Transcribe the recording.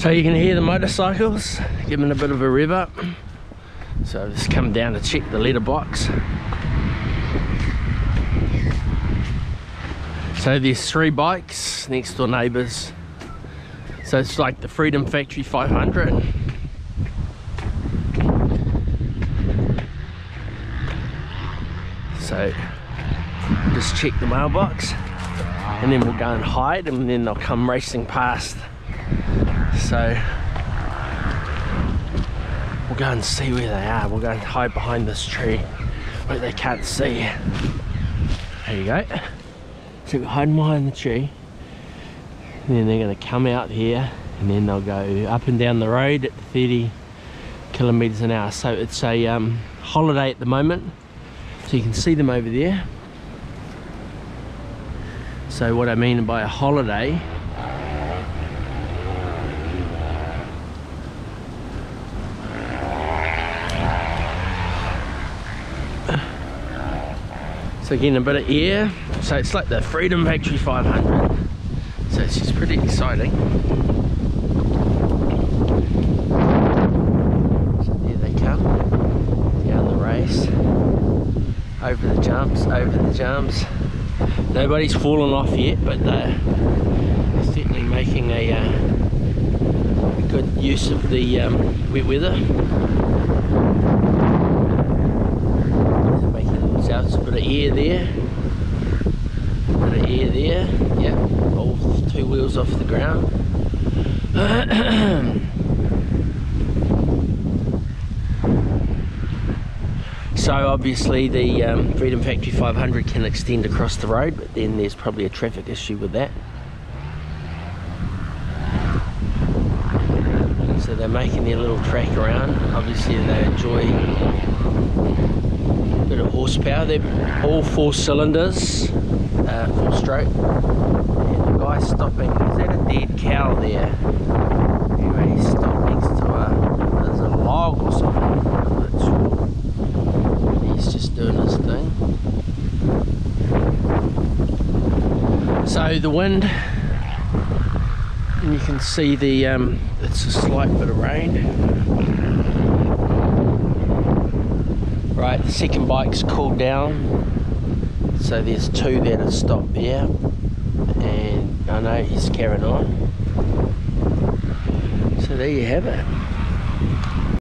So you can hear the motorcycles giving a bit of a rev up. So I've just come down to check the letterbox. So there's 3 bikes, next door neighbours. So it's like the Freedom Factory 500. So just check the mailbox and then we'll go and hide, and then they'll come racing past. So we'll go and see where they are. We'll go and hide behind this tree where they can't see. There you go. So we're hiding behind the tree, and then they're going to come out here, and then they'll go up and down the road at 30 kilometers an hour. So it's a holiday at the moment, so you can see them over there. So what I mean by a holiday, so getting a bit of air. So it's like the Freedom Factory 500. So it's just pretty exciting. So there they come, down the race, over the jumps, over the jumps. Nobody's fallen off yet, but they're certainly making a good use of the wet weather. They're making themselves a bit of air there. A bit of air there. Yeah, all 2 wheels off the ground. So obviously the Freedom Factory 500 can extend across the road, but then there's probably a traffic issue with that. So they're making their little track around. Obviously they enjoy a bit of horsepower. They're all 4 cylinders, 4-stroke. And the guy's stopping. Is that a dead cow there? Anyway, he's stopped next to there's a log or something. I'm not sure. He's just doing his thing. So the wind, and you can see the it's a slight bit of rain. Right, the second bike's cooled down, so there's 2 that have stopped there, and I know he's carrying on. So there you have it.